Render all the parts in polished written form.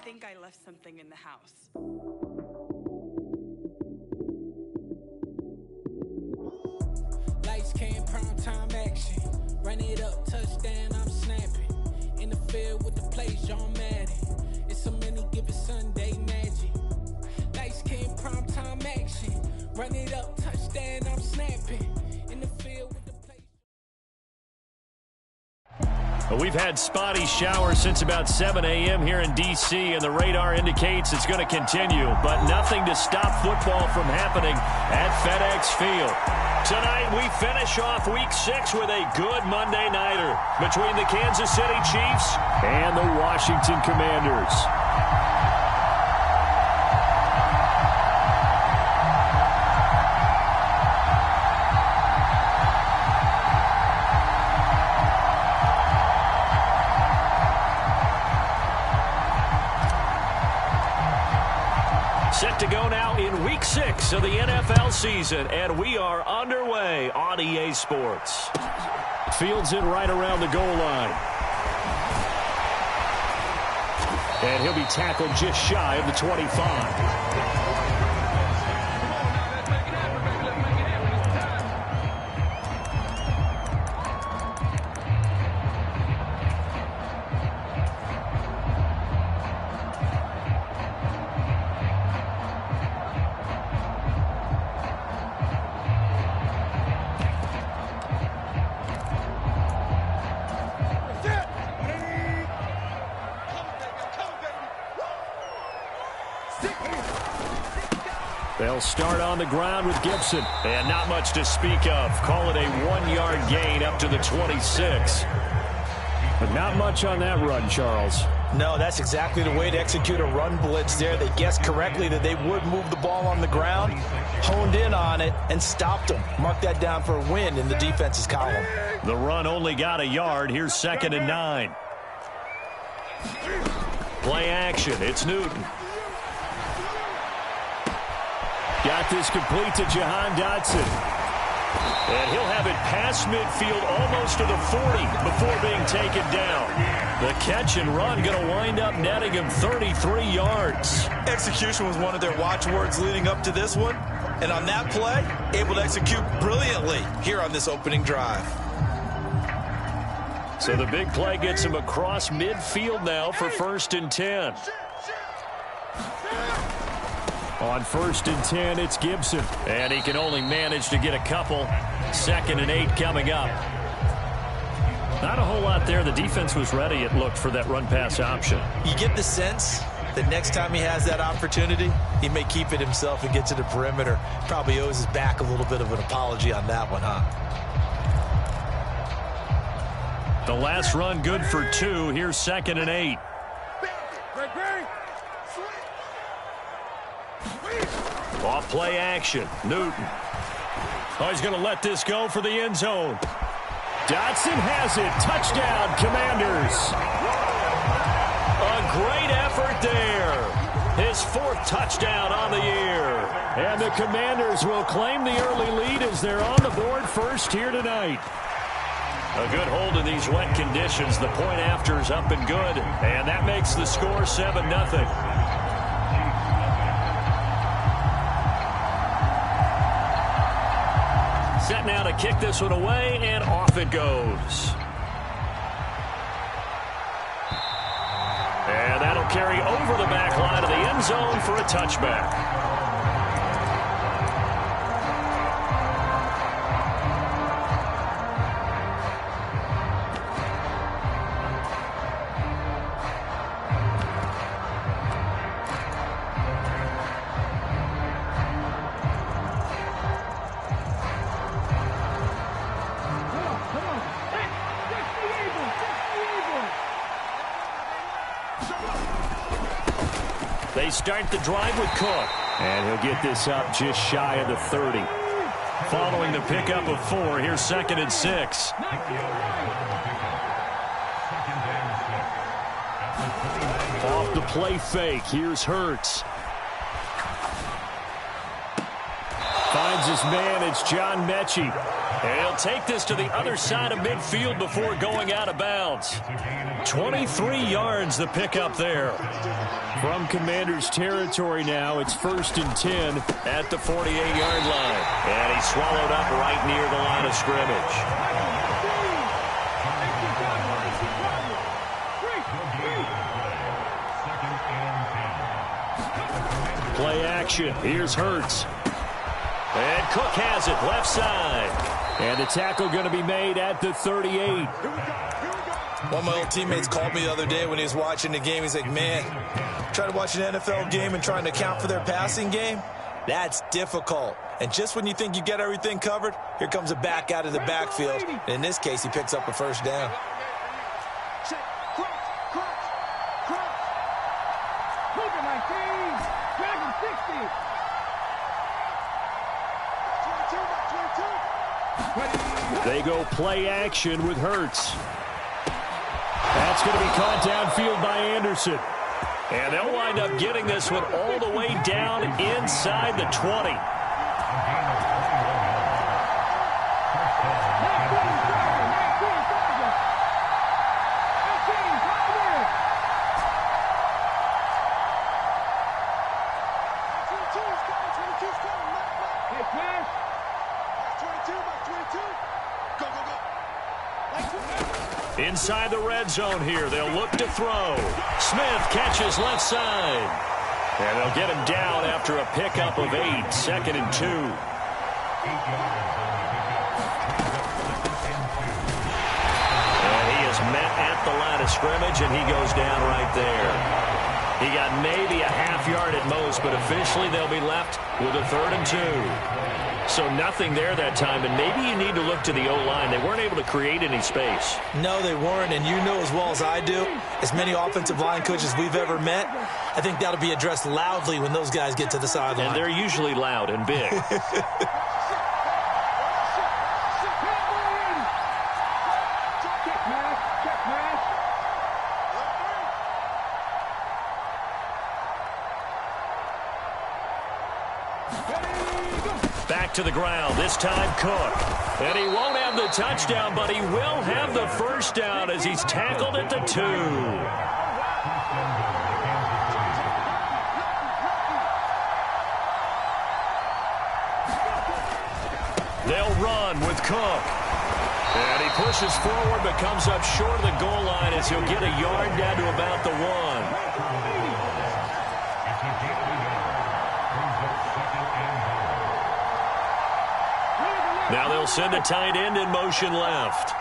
think I left something in the house. Lights came, prime time action. Run it up, touchdown, I'm snapping. In the field with the plays, John Madden. It's so many given Sunday magic. Lights came, prime time action. Run it up, touchdown, I'm snapping. In the field with the plays. Well, we've had spotty showers since about 7 a.m. here in D.C., and the radar indicates it's going to continue, but nothing to stop football from happening at FedEx Field. Tonight, we finish off Week 6 with a good Monday nighter between the Kansas City Chiefs and the Washington Commanders. Set to go now in Week 6 of the NFL season, and we are underway on EA Sports. Fields it right around the goal line. And he'll be tackled just shy of the 25. They'll start on the ground with Gibson. And not much to speak of. Call it a 1-yard gain up to the 26. But not much on that run, Charles. No, that's exactly the way to execute a run blitz there. They guessed correctly that they would move the ball on the ground, honed in on it, and stopped them. Mark that down for a win in the defense's column. The run only got a yard. Here's 2nd and 9. Play action. It's Newton. Got this complete to Jahan Dotson. And he'll have it past midfield almost to the 40 before being taken down. The catch and run going to wind up netting him 33 yards. Execution was one of their watchwords leading up to this one. And on that play, able to execute brilliantly here on this opening drive. So the big play gets him across midfield now for 1st and 10. On 1st and 10, it's Gibson. And he can only manage to get a couple. 2nd and 8 coming up. Not a whole lot there. The defense was ready, it looked, for that run-pass option. You get the sense that next time he has that opportunity, he may keep it himself and get to the perimeter. Probably owes his back a little bit of an apology on that one, huh? The last run good for 2. Here's 2nd and 8. Off play action. Newton. Oh, he's going to let this go for the end zone. Dotson has it. Touchdown, Commanders. A great effort there. His 4th touchdown on the year. And the Commanders will claim the early lead as they're on the board first here tonight. A good hold in these wet conditions. The point after is up and good. And that makes the score 7-0. Set now to kick this one away, and off it goes. And that'll carry over the back line of the end zone for a touchback. They start the drive with Cook. And he'll get this up just shy of the 30. Following the pickup of 4, here's 2nd and 6. Off the play fake, here's Hurts. Finds his man. It's John Mechie. And he'll take this to the other side of midfield before going out of bounds. 23 yards the pickup there. From Commanders territory now, it's 1st and 10 at the 48-yard line. And he's swallowed up right near the line of scrimmage. Play action. Here's Hurts. And Cook has it left side. And the tackle going to be made at the 38. One of my old teammates called me the other day when he was watching the game. He's like, man, trying to watch an NFL game and trying to account for their passing game, that's difficult. And just when you think you get everything covered, here comes a back out of the backfield. And in this case, he picks up a first down. They go play action with Hurts. That's going to be caught downfield by Anderson. And they'll wind up getting this one all the way down inside the 20. Inside the red zone here, they'll look to throw. Smith catches left side. And they'll get him down after a pickup of 8, 2nd and 2. And he is met at the line of scrimmage, and he goes down right there. He got maybe a half yard at most, but officially they'll be left with a 3rd and 2. So nothing there that time, and maybe you need to look to the O-line. They weren't able to create any space. No, they weren't, and you know as well as I do, as many offensive line coaches we've ever met, I think that'll be addressed loudly when those guys get to the sideline. And they're usually loud and big. Back to the ground, this time Cook. And he won't have the touchdown, but he will have the first down as he's tackled at the 2. They'll run with Cook. And he pushes forward but comes up short of the goal line as he'll get a yard down to about the 1. Now they'll send a tight end in motion left.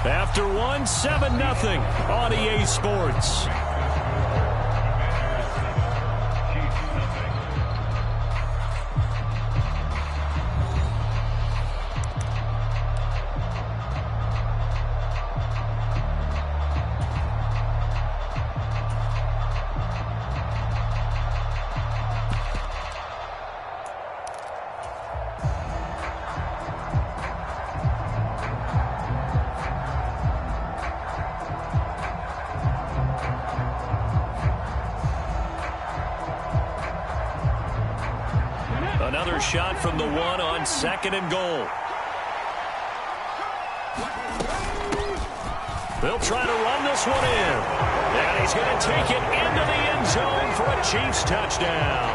After 1, 7-0 on EA Sports. Another shot from the 1 on 2nd and goal. They'll try to run this one in. And he's going to take it into the end zone for a Chiefs touchdown.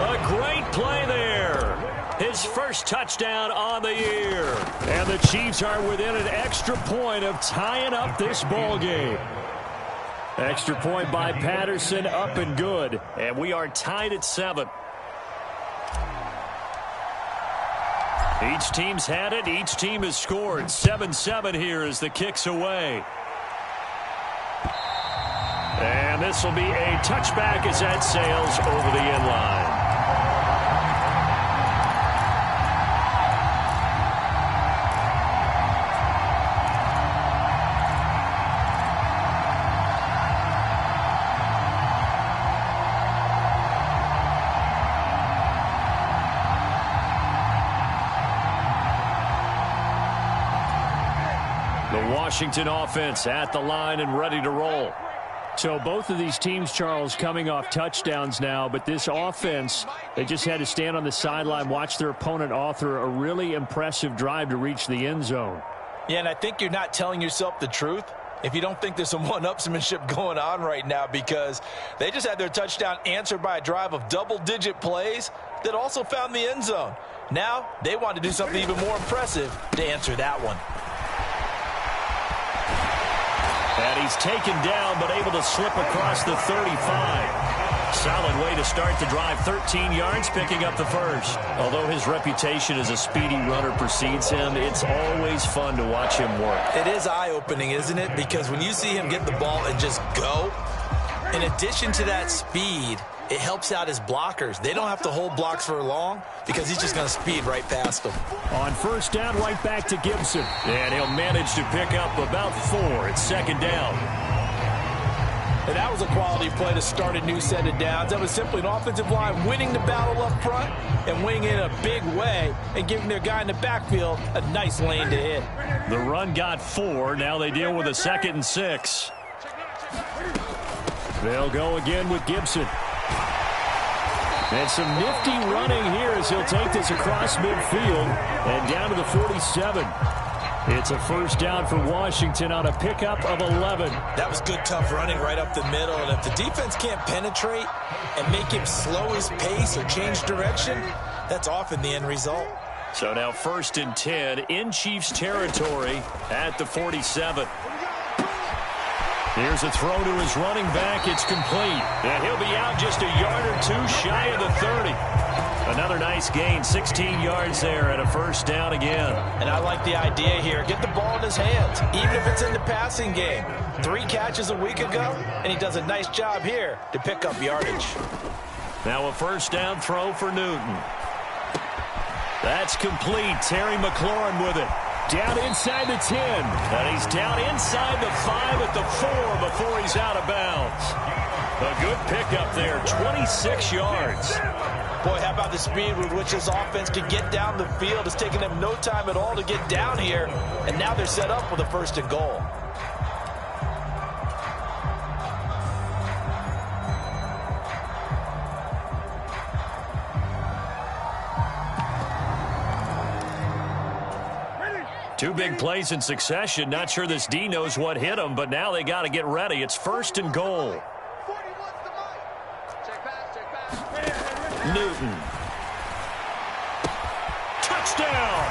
A great play there. His first touchdown on the year. And the Chiefs are within an extra point of tying up this ball game. Extra point by Patterson, up and good. And we are tied at 7. Each team's had it. Each team has scored. 7-7 here as the kick's away. And this will be a touchback as that sails over the end line. The Washington offense at the line and ready to roll. So both of these teams, Charles, coming off touchdowns now, but this offense, they just had to stand on the sideline, watch their opponent author a really impressive drive to reach the end zone. Yeah, and I think you're not telling yourself the truth if you don't think there's some one-upsmanship going on right now, because they just had their touchdown answered by a drive of double-digit plays that also found the end zone. Now they want to do something even more impressive to answer that one. And he's taken down, but able to slip across the 35. Solid way to start the drive. 13 yards, picking up the first. Although his reputation as a speedy runner precedes him, it's always fun to watch him work. It is eye-opening, isn't it? Because when you see him get the ball and just go, in addition to that speed, it helps out his blockers. They don't have to hold blocks for long because he's just going to speed right past them. On first down, right back to Gibson. And he'll manage to pick up about 4. It's second down. And that was a quality play to start a new set of downs. That was simply an offensive line winning the battle up front and winning it in a big way and giving their guy in the backfield a nice lane to hit. The run got 4. Now they deal with a 2nd and 6. They'll go again with Gibson. And some nifty running here as he'll take this across midfield and down to the 47. It's a first down for Washington on a pickup of 11. That was good, tough running right up the middle. And if the defense can't penetrate and make him slow his pace or change direction, that's often the end result. So now 1st and 10 in Chiefs territory at the 47. Here's a throw to his running back. It's complete. And he'll be out just a yard or 2 shy of the 30. Another nice gain, 16 yards there and a first down again. And I like the idea here. Get the ball in his hands, even if it's in the passing game. 3 catches a week ago, and he does a nice job here to pick up yardage. Now a first down throw for Newton. That's complete. Terry McLaurin with it. Down inside the 10. And he's down inside the 5 at the 4 before he's out of bounds. A good pickup there, 26 yards. Boy, how about the speed with which this offense can get down the field? It's taken them no time at all to get down here, and now they're set up with a 1st and goal. Two big plays in succession. Not sure this D knows what hit him, but now they got to get ready. It's 1st and goal. Newton. Touchdown!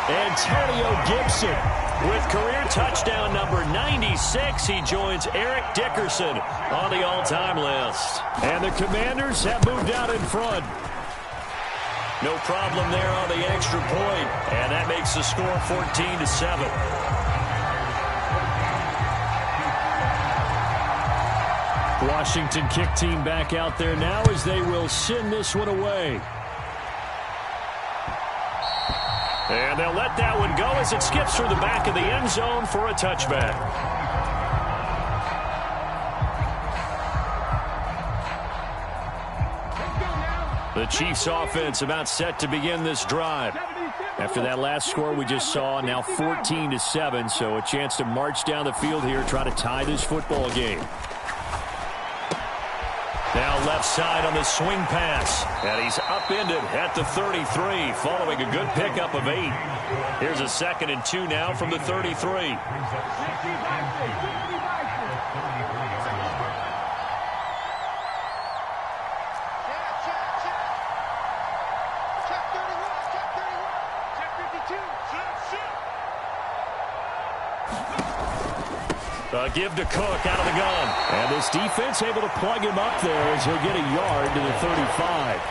Antonio Gibson with career touchdown number 96. He joins Eric Dickerson on the all-time list. And the Commanders have moved out in front. No problem there on the extra point, and that makes the score 14-7. Washington kick team back out there now as they will send this one away. And they'll let that one go as it skips through the back of the end zone for a touchback. The Chiefs offense about set to begin this drive. After that last score we just saw, now 14-7, so a chance to march down the field here, try to tie this football game. Now left side on the swing pass, and he's upended at the 33, following a good pickup of 8. Here's a 2nd and 2 now from the 33. Give to Cook out of the gun. And this defense able to plug him up there as he'll get a yard to the 35.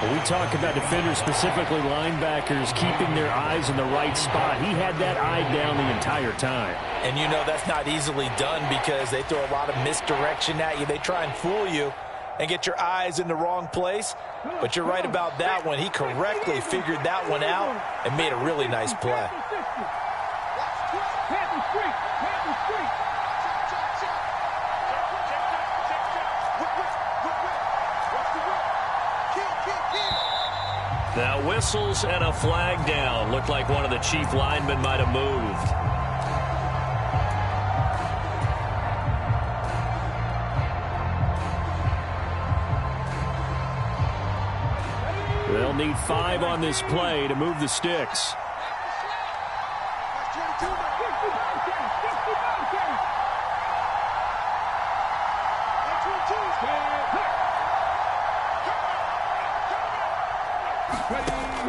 When we talk about defenders, specifically linebackers, keeping their eyes in the right spot, he had that eye down the entire time. And you know that's not easily done because they throw a lot of misdirection at you. They try and fool you and get your eyes in the wrong place. But you're right about that one. He correctly figured that one out and made a really nice play. Now whistles and a flag down. Looked like one of the Chief linemen might have moved. need 5 on this play to move the sticks.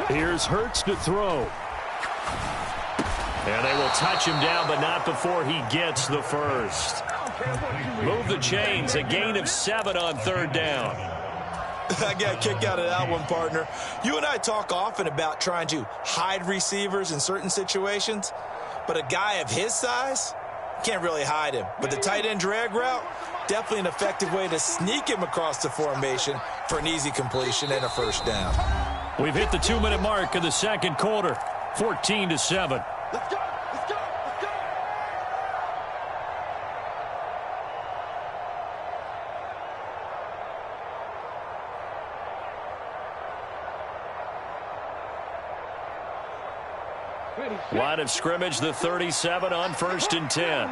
Here's Hurts to throw. And they will touch him down, but not before he gets the first. Move the chains, a gain of 7 on 3rd down. I got a kick out of that one, partner. You and I talk often about trying to hide receivers in certain situations, but a guy of his size can't really hide him. But the tight end drag route, definitely an effective way to sneak him across the formation for an easy completion and a first down. We've hit the 2-minute mark of the 2nd quarter, 14-7. Let's go! Let's go! Let's go! Line of scrimmage, the 37 on 1st and 10.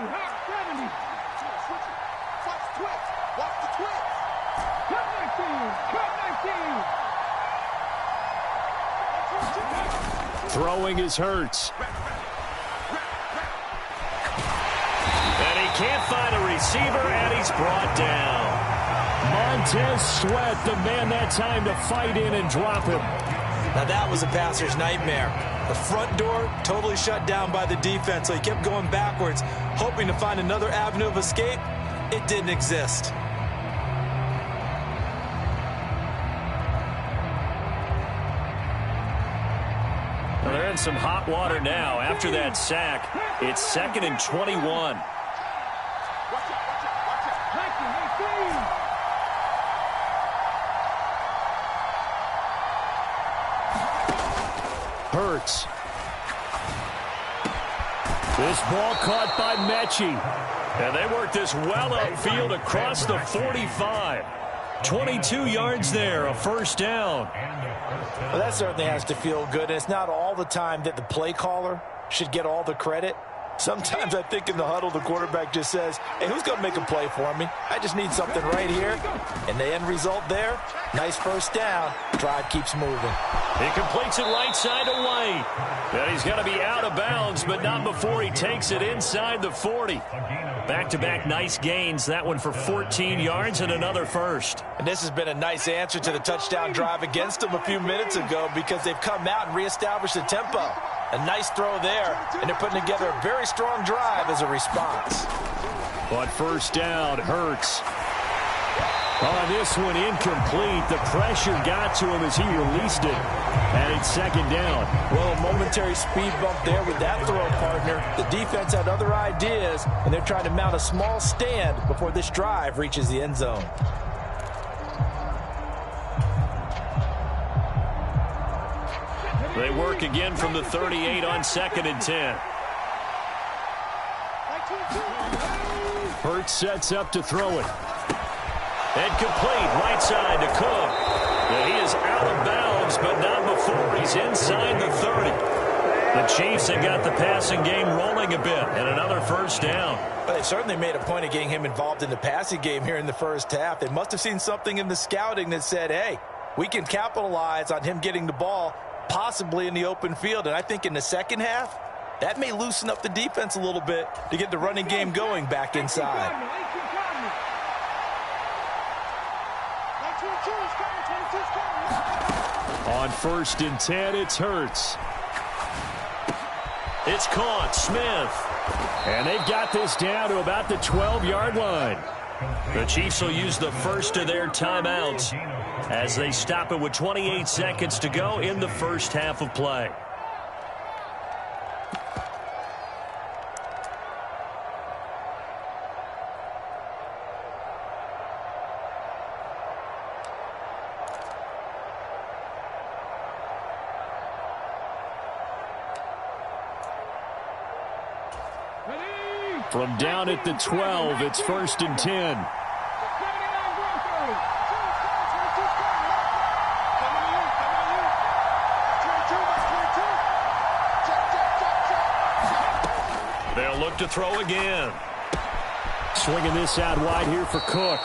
Throwing is Hurts. And he can't find a receiver, and he's brought down. Montez Sweat, the man that time to fight in and drop him. Now that was a passer's nightmare. The front door totally shut down by the defense, so he kept going backwards, hoping to find another avenue of escape. It didn't exist. Well, they're in some hot water now. After that sack, it's 2nd and 21. Hurts. This ball caught by Mechie. And they work this well upfield across the 45. 22 yards there, a first down. Well, that certainly has to feel good. It's not all the time that the play caller should get all the credit. Sometimes I think in the huddle, the quarterback just says, hey, who's going to make a play for me? I just need something right here. And the end result there, nice first down. Drive keeps moving. He completes it right side to White. And he's got to be out of bounds, but not before he takes it inside the 40. Back-to-back nice gains. That one for 14 yards and another first. And this has been a nice answer to the touchdown drive against them a few minutes ago because they've come out and reestablished the tempo. A nice throw there, and they're putting together a very strong drive as a response. But first down, Hurts. On this one, incomplete. The pressure got to him as he released it. And it's 2nd down. Well, a momentary speed bump there with that throw, partner. The defense had other ideas, and they're trying to mount a small stand before this drive reaches the end zone. They work again from the 38 on 2nd and 10. Hurts sets up to throw it. And complete, right side to Cook. And he is out of bounds, but not before he's inside the 30. The Chiefs have got the passing game rolling a bit, and another first down. Well, they certainly made a point of getting him involved in the passing game here in the first half. They must have seen something in the scouting that said, hey, we can capitalize on him getting the ball possibly in the open field. And I think in the second half, that may loosen up the defense a little bit to get the running game going back inside. On 1st and 10, it's Hurts. It's caught, Smith. And they've got this down to about the 12-yard line. The Chiefs will use the first of their timeouts as they stop it with 28 seconds to go in the first half of play. From down at the 12, it's 1st and 10. They'll look to throw again. Swinging this out wide here for Cook.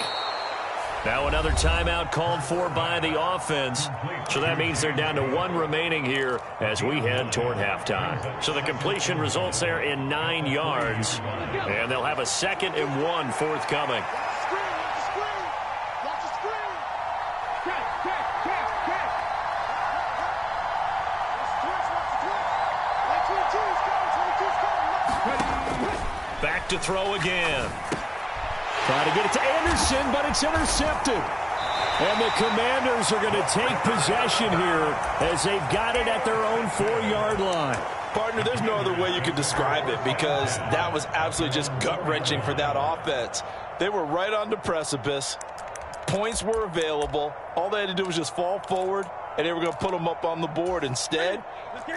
Now another timeout called for by the offense. So that means they're down to 1 remaining here as we head toward halftime. So the completion results there in 9 yards. And they'll have a 2nd and 1 forthcoming. Back to throw again. Trying to get it to Anderson, but it's intercepted. And the Commanders are going to take possession here as they've got it at their own 4-yard line. Partner, there's no other way you could describe it because that was absolutely just gut-wrenching for that offense. They were right on the precipice. Points were available. All they had to do was just fall forward, and they were going to put them up on the board. Instead,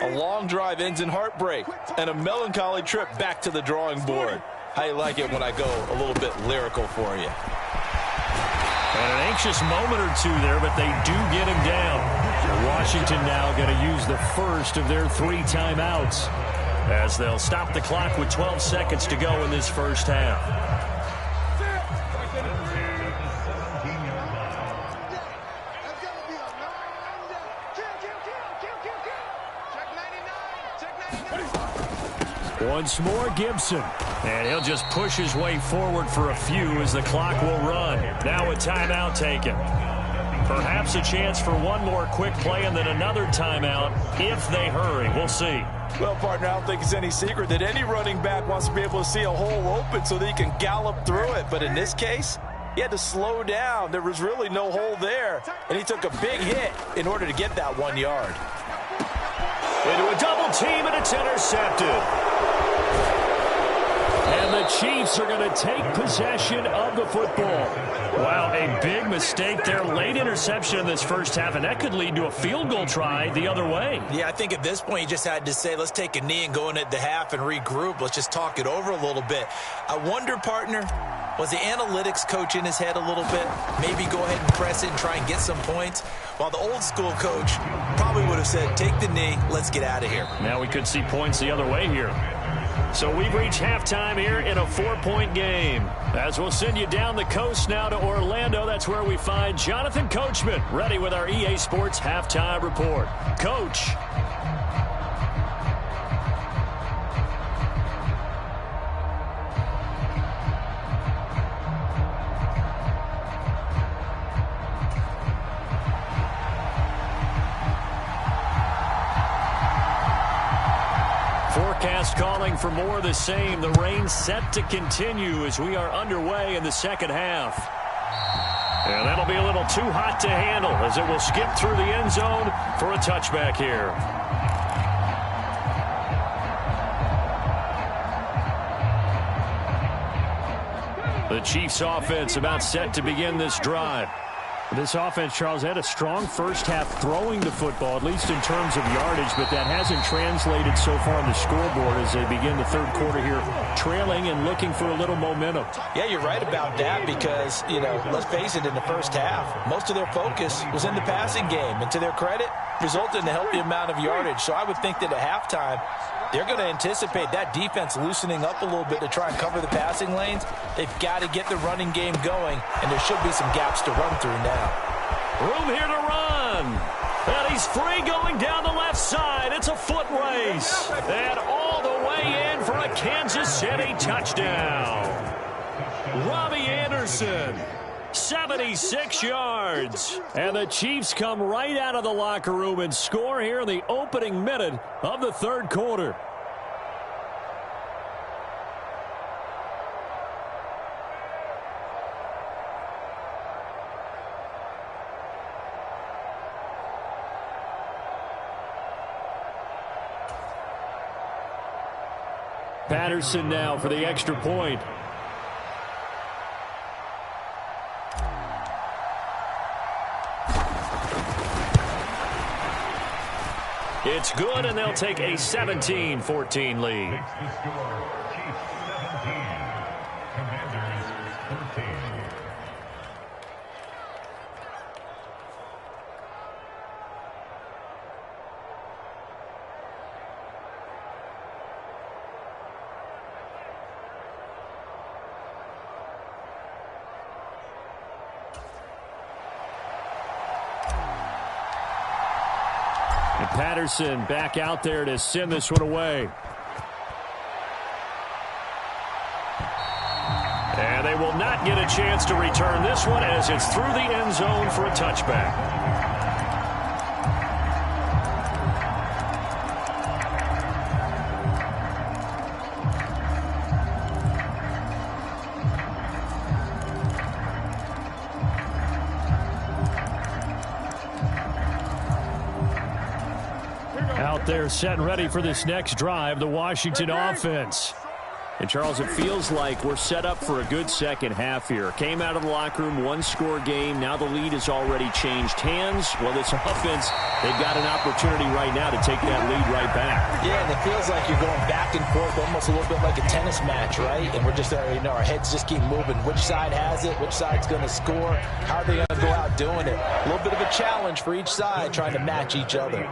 a long drive ends in heartbreak and a melancholy trip back to the drawing board. How you like it when I go a little bit lyrical for you? And an anxious moment or two there, but they do get him down. Washington now going to use the first of their 3 timeouts as they'll stop the clock with 12 seconds to go in this first half. Once more, Gibson. And he'll just push his way forward for a few as the clock will run. Now a timeout taken. Perhaps a chance for one more quick play and then another timeout if they hurry. We'll see. Well, partner, I don't think it's any secret that any running back wants to be able to see a hole open so that he can gallop through it. But in this case, he had to slow down. There was really no hole there. And he took a big hit in order to get that 1 yard. Into a double team, and it's intercepted. And the Chiefs are going to take possession of the football. Wow, a big mistake there. Late interception in this first half, and that could lead to a field goal try the other way. Yeah, I think at this point you just had to say, let's take a knee and go in at the half and regroup. Let's just talk it over a little bit. I wonder, partner, was the analytics coach in his head a little bit? Maybe go ahead and press it and try and get some points? While the old school coach probably would have said, take the knee, let's get out of here. Now we could see points the other way here. So we've reached halftime here in a 4-point game. As we'll send you down the coast now to Orlando, that's where we find Jonathan Coachman ready with our EA Sports Halftime Report. Coach. Forecast calling for more of the same. The rain set to continue as we are underway in the second half. And that'll be a little too hot to handle as it will skip through the end zone for a touchback here. The Chiefs offense about set to begin this drive. This offense, Charles, had a strong first half throwing the football, at least in terms of yardage, but that hasn't translated so far on the scoreboard as they begin the third quarter here, trailing and looking for a little momentum. Yeah, you're right about that because, let's face it, in the first half, most of their focus was in the passing game, and to their credit, resulted in a healthy amount of yardage. So I would think that at halftime, they're going to anticipate that defense loosening up a little bit to try and cover the passing lanes. They've got to get the running game going, and there should be some gaps to run through now. Room here to run. And he's free going down the left side. It's a foot race. And all the way in for a Kansas City touchdown. Robbie Anderson. 76 yards. And the Chiefs come right out of the locker room and score here in the opening minute of the third quarter. Patterson now for the extra point. It's good, and they'll take a 17-14 lead. Patterson back out there to send this one away. And they will not get a chance to return this one as it's through the end zone for a touchback. Out there set and ready for this next drive, the Washington offense. And, Charles, it feels like we're set up for a good second half here. Came out of the locker room, one-score game. Now the lead has already changed hands. Well, this offense, they've got an opportunity right now to take that lead right back. Yeah, and it feels like you're going back and forth almost a little bit like a tennis match, right? And we're just, our heads just keep moving. Which side has it? Which side's going to score? How are they going to go out doing it? A little bit of a challenge for each side trying to match each other.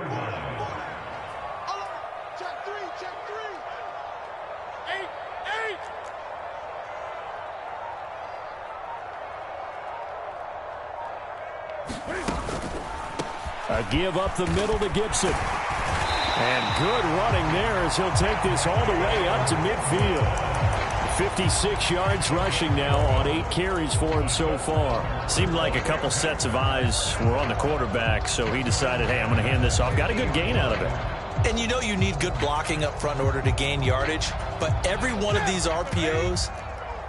A give up the middle to Gibson. And good running there as he'll take this all the way up to midfield. 56 yards rushing now on 8 carries for him so far. Seemed like a couple sets of eyes were on the quarterback, so he decided, hey, I'm going to hand this off. Got a good gain out of it. And you know you need good blocking up front in order to gain yardage, but every one of these RPOs,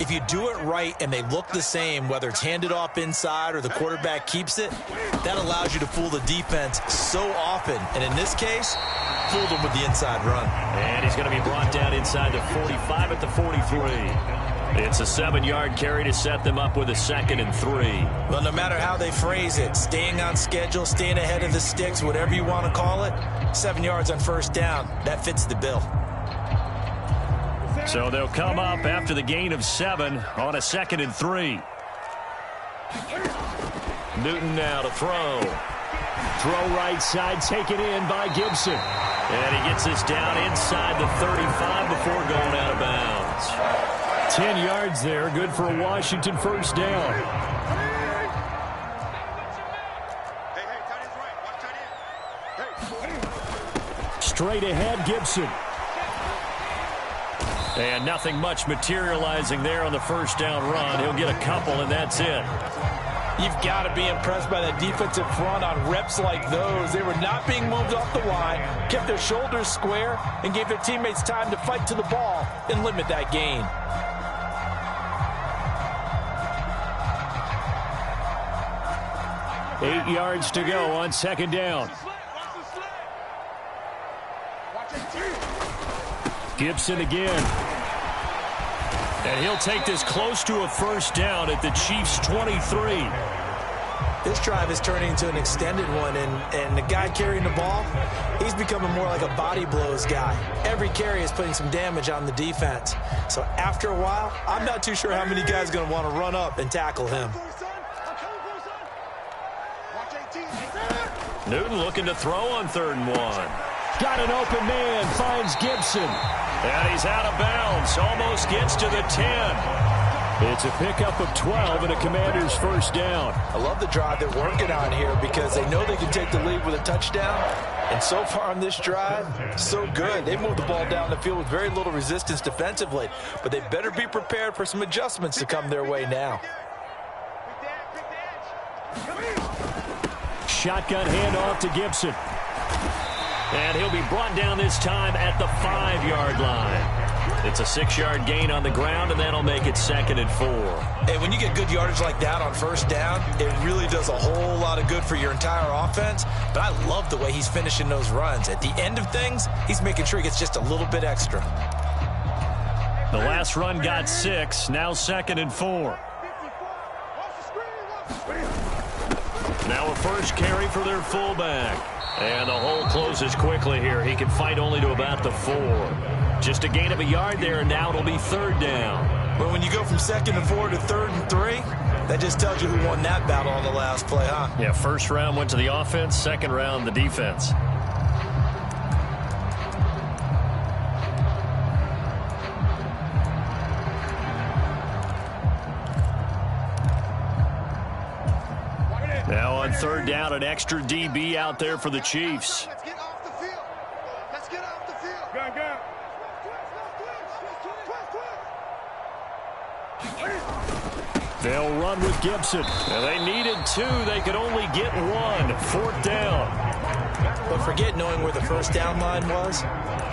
if you do it right and they look the same, whether it's handed off inside or the quarterback keeps it, that allows you to fool the defense so often. And in this case, fooled them with the inside run. And he's going to be brought down inside the 45 at the 43. It's a 7-yard carry to set them up with a 2nd and 3. Well, no matter how they phrase it, staying on schedule, staying ahead of the sticks, whatever you want to call it, 7 yards on first down, that fits the bill. So they'll come up after the gain of 7 on a 2nd and 3. Newton now to throw. Throw right side, taken in by Gibson. And he gets this down inside the 35 before going out of bounds. 10 yards there, good for a Washington first down. Straight ahead, Gibson. And nothing much materializing there on the first down run. He'll get a couple, and that's it. You've got to be impressed by that defensive front on reps like those. They were not being moved off the line, kept their shoulders square, and gave their teammates time to fight to the ball and limit that gain. Eight yards to go on second down. Gibson again. And he'll take this close to a first down at the Chiefs' 23. This drive is turning into an extended one, and the guy carrying the ball, he's becoming more like a body blows guy. Every carry is putting some damage on the defense. So after a while, I'm not too sure how many guys are going to want to run up and tackle him. Newton looking to throw on 3rd and 1. Got an open man, finds Gibson. And he's out of bounds, almost gets to the 10. It's a pickup of 12 and a Commander's first down. I love the drive they're working on here because they know they can take the lead with a touchdown. And so far on this drive, so good. They moved the ball down the field with very little resistance defensively. But they better be prepared for some adjustments to come their way now. Shotgun handoff to Gibson. And he'll be brought down this time at the 5-yard line. It's a 6-yard gain on the ground, and that'll make it 2nd and 4. And when you get good yardage like that on first down, it really does a whole lot of good for your entire offense. But I love the way he's finishing those runs. At the end of things, he's making sure he gets just a little bit extra. The last run got 6, now 2nd and 4. Now a first carry for their fullback. And the hole closes quickly here. He can fight only to about the 4. Just a gain of a yard there, and now it'll be 3rd down. But when you go from 2nd and 4 to 3rd and 3, that just tells you who won that battle on the last play, huh? Yeah, first round went to the offense, second round the defense. Now on 3rd down, an extra DB out there for the Chiefs. They'll run with Gibson. And they needed 2. They could only get 1. 4th down. But forget knowing where the first down line was.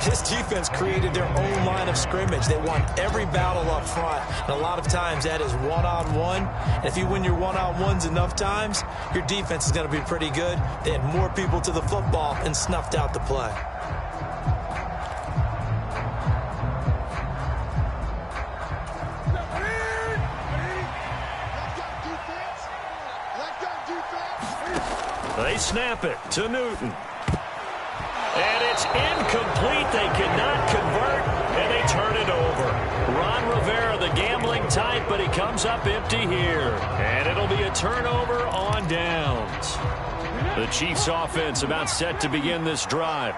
This defense created their own line of scrimmage. They won every battle up front. And a lot of times that is one-on-one. And if you win your one-on-ones enough times, your defense is going to be pretty good. They had more people to the football and snuffed out the play. They snap it to Newton. And it's incomplete. They cannot convert, and they turn it over. Ron Rivera, the gambling type, but he comes up empty here. And it'll be a turnover on downs. The Chiefs offense about set to begin this drive.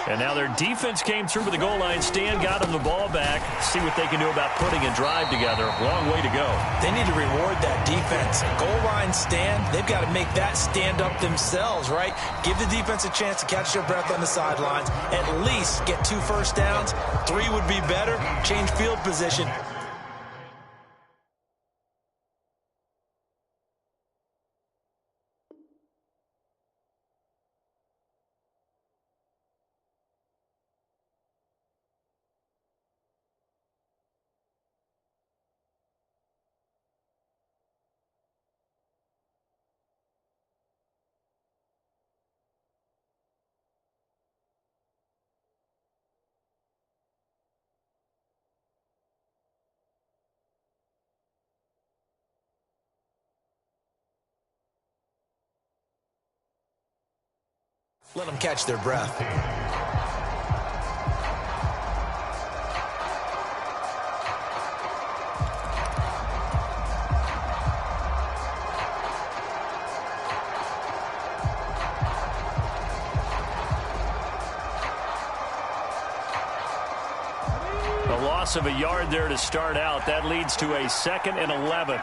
And now their defense came through with the goal line stand, got them the ball back. See what they can do about putting a drive together. Long way to go. They need to reward that defense. Goal line stand, they've got to make that stand up themselves, right? Give the defense a chance to catch their breath on the sidelines. At least get 2 first downs. 3 would be better. Change field position. Let them catch their breath. A loss of a yard there to start out. That leads to a 2nd and 11.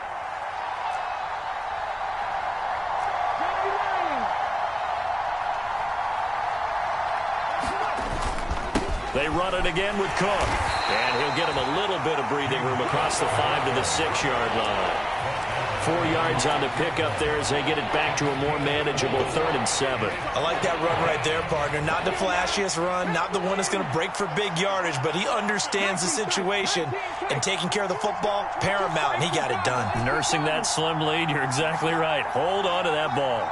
They run it again with Cook. And he'll get him a little bit of breathing room across the 5 to the 6-yard line. 4 yards on the pickup there as they get it back to a more manageable 3rd and 7. I like that run right there, partner. Not the flashiest run, not the one that's going to break for big yardage, but he understands the situation, and taking care of the football, paramount, and he got it done. Nursing that slim lead, you're exactly right. Hold on to that ball.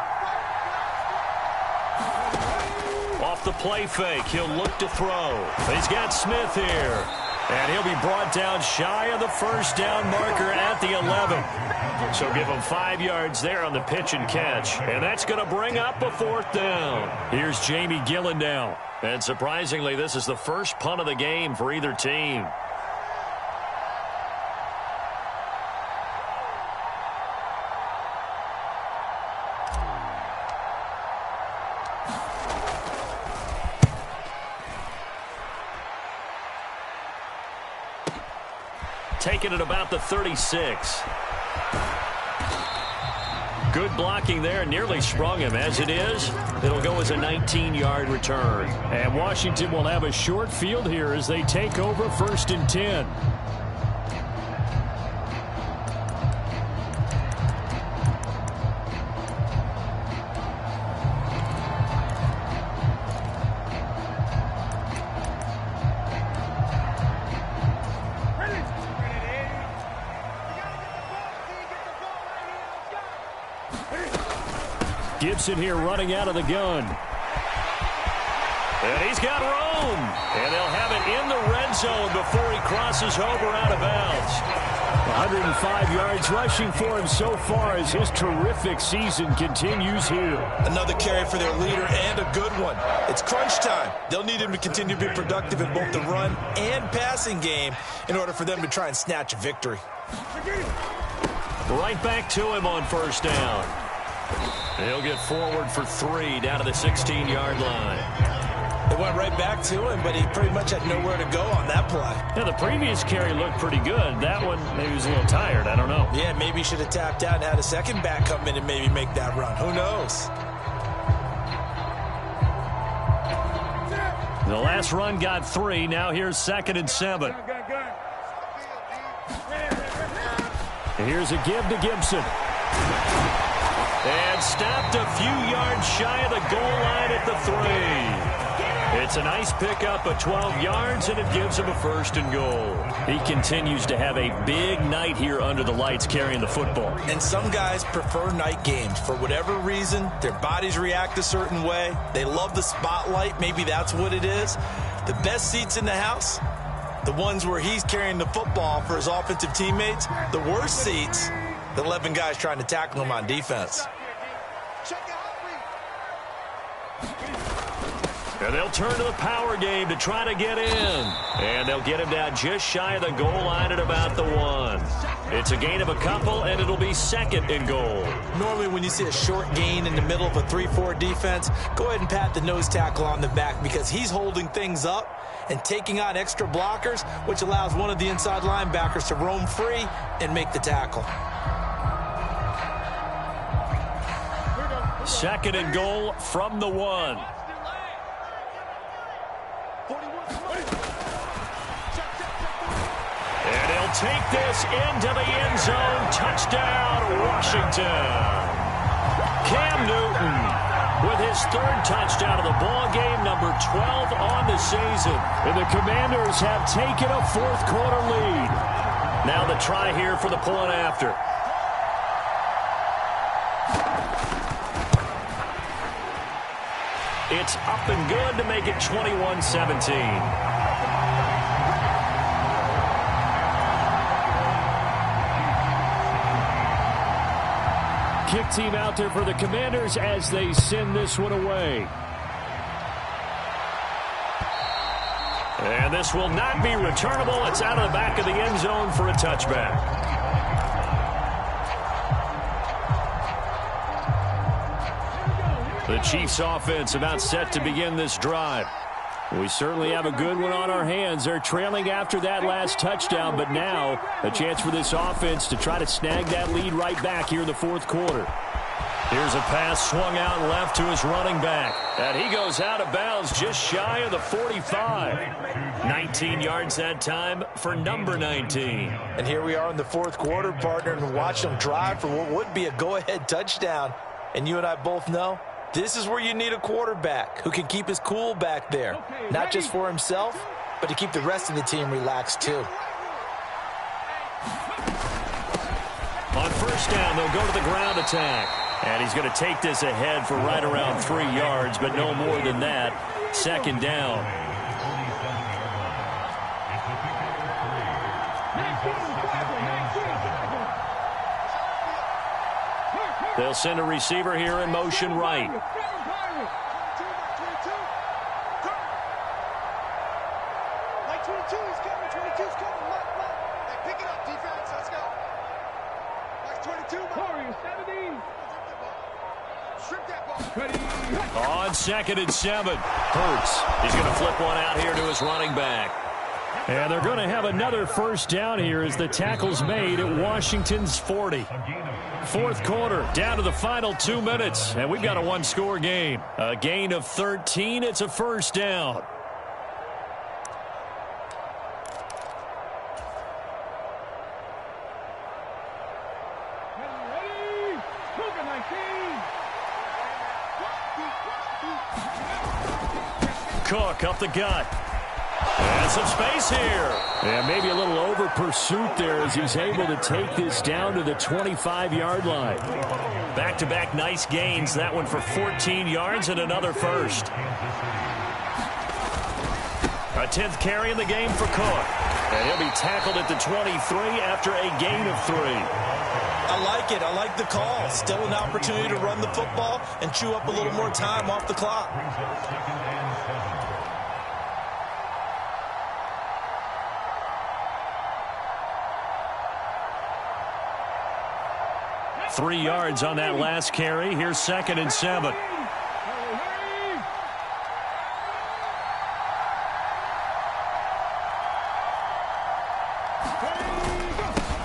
Off the play fake, he'll look to throw. He's got Smith here. And he'll be brought down shy of the first down marker at the 11. So give him 5 yards there on the pitch and catch. And that's going to bring up a 4th down. Here's Jamie Gillen now. And surprisingly, this is the first punt of the game for either team. Taking it about the 36. Good blocking there. Nearly sprung him. As it is, it'll go as a 19-yard return. And Washington will have a short field here as they take over 1st and 10. Gibson here running out of the gun. And he's got room. And they'll have it in the red zone before he crosses over out of bounds. 105 yards rushing for him so far as his terrific season continues here. Another carry for their leader and a good one. It's crunch time. They'll need him to continue to be productive in both the run and passing game in order for them to try and snatch a victory. Right back to him on 1st down. He'll get forward for 3 down to the 16-yard line. It went right back to him, but he pretty much had nowhere to go on that play. Yeah, the previous carry looked pretty good. That one, maybe he was a little tired. I don't know. Yeah, maybe he should have tapped out and had a second back come in and maybe make that run. Who knows? The last run got 3. Now here's 2nd and 7. Here's a give to Gibson. And stopped a few yards shy of the goal line at the 3. It's a nice pickup of 12 yards, and it gives him a 1st and goal. He continues to have a big night here under the lights carrying the football. And some guys prefer night games. For whatever reason, their bodies react a certain way. They love the spotlight. Maybe that's what it is. The best seats in the house, the ones where he's carrying the football for his offensive teammates. The worst seats, the 11 guys trying to tackle him on defense. And they'll turn to the power game to try to get in. And they'll get him down just shy of the goal line at about the 1. It's a gain of a couple, and it'll be 2nd and goal. Normally when you see a short gain in the middle of a 3-4 defense, go ahead and pat the nose tackle on the back because he's holding things up and taking on extra blockers, which allows one of the inside linebackers to roam free and make the tackle. 2nd and goal from the 1. And he'll take this into the end zone. Touchdown, Washington. Cam Newton with his 3rd touchdown of the ball game, number 12 on the season. And the Commanders have taken a 4th quarter lead. Now the try here for the point after. It's up and good to make it 21-17. Kick team out there for the Commanders as they send this one away. And this will not be returnable. It's out of the back of the end zone for a touchback. The Chiefs offense about set to begin this drive. We certainly have a good one on our hands. They're trailing after that last touchdown, but now a chance for this offense to try to snag that lead right back here in the 4th quarter. Here's a pass swung out left to his running back. And he goes out of bounds just shy of the 45. 19 yards that time for number 19. And here we are in the 4th quarter, partner, and watch them drive for what would be a go-ahead touchdown. And you and I both know this is where you need a quarterback who can keep his cool back there. Not just for himself, but to keep the rest of the team relaxed too. On 1st down, they'll go to the ground attack. And he's going to take this ahead for right around 3 yards, but no more than that. 2nd down. They'll send a receiver here in motion right. On 2nd and 7. Hurts. He's going to flip one out here to his running back. And they're going to have another 1st down here as the tackle's made at Washington's 40. 4th quarter, down to the final 2 minutes, and we've got a 1-score game. A gain of 13. It's a 1st down. Cook up the gut. And some space here. And maybe a little over pursuit there as he's able to take this down to the 25-yard line. Back-to-back nice gains. That one for 14 yards and another 1st. A 10th carry in the game for Cook. And he'll be tackled at the 23 after a gain of 3. I like it. I like the call. Still an opportunity to run the football and chew up a little more time off the clock. Three yards on that last carry. Here's 2nd and 7.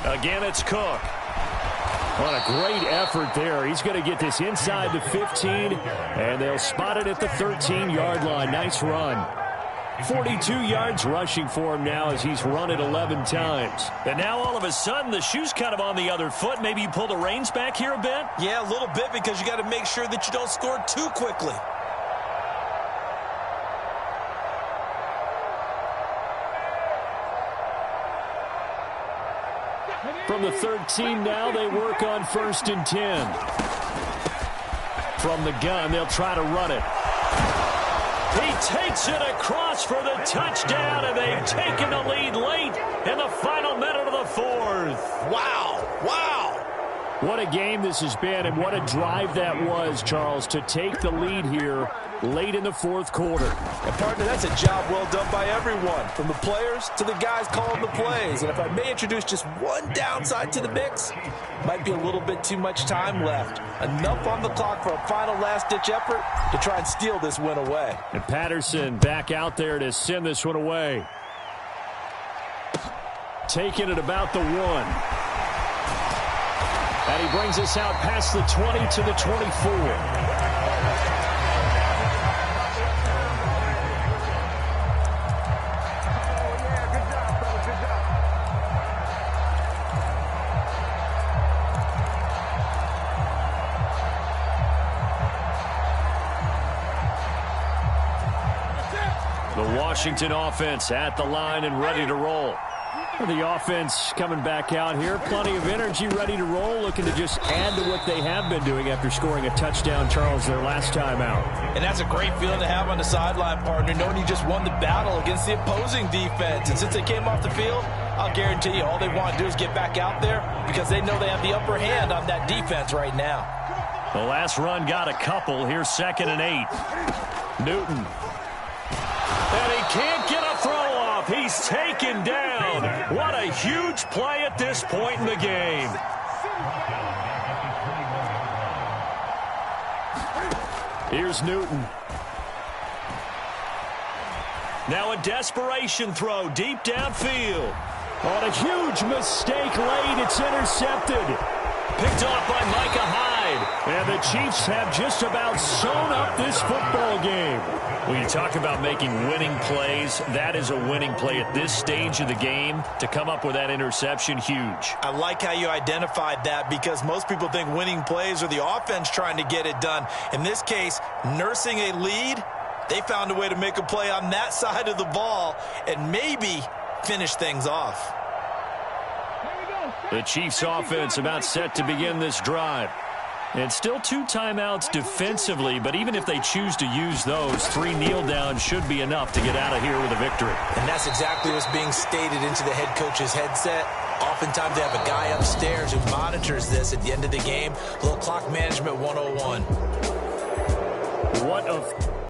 Again, it's Cook. What a great effort there. He's going to get this inside the 15, and they'll spot it at the 13-yard line. Nice run. 42 yards rushing for him now as he's run it 11 times. And now all of a sudden the shoe's kind of on the other foot. Maybe you pull the reins back here a bit? Yeah, a little bit, because you got to make sure that you don't score too quickly. From the 13 now, they work on 1st and 10. From the gun, they'll try to run it. He takes it across for the touchdown, and they've taken the lead late in the final minute of the fourth. Wow, wow. What a game this has been, and what a drive that was, Charles, to take the lead here late in the fourth quarter. And partner, that's a job well done by everyone, from the players to the guys calling the plays. And if I may introduce just one downside to the mix, might be a little bit too much time left. Enough on the clock for a final last-ditch effort to try and steal this win away. And Patterson back out there to send this one away. Taking it about the 1. And he brings us out past the 20 to the 24. The Washington offense at the line and ready to roll. The offense coming back out here. Plenty of energy, ready to roll, looking to just add to what they have been doing after scoring a touchdown, Charles, their last time out. And that's a great feeling to have on the sideline, partner, knowing you just won the battle against the opposing defense. And since they came off the field, I'll guarantee you all they want to do is get back out there because they know they have the upper hand on that defense right now. The last run got a couple. Here's 2nd and 8. Newton. And he can't get a throw off. He's taken down. What a huge play at this point in the game. Here's Newton. Now a desperation throw deep downfield. On a huge mistake late. It's intercepted. Picked off by Micah Hyde. And the Chiefs have just about sewn up this football game. When you talk about making winning plays, that is a winning play at this stage of the game. To come up with that interception, huge. I like how you identified that because most people think winning plays are the offense trying to get it done. In this case, nursing a lead, they found a way to make a play on that side of the ball and maybe finish things off. The Chiefs offense about set to begin this drive. And still 2 timeouts defensively, but even if they choose to use those, 3 kneel downs should be enough to get out of here with a victory. And that's exactly what's being stated into the head coach's headset. Oftentimes they have a guy upstairs who monitors this at the end of the game. A little clock management 101. What a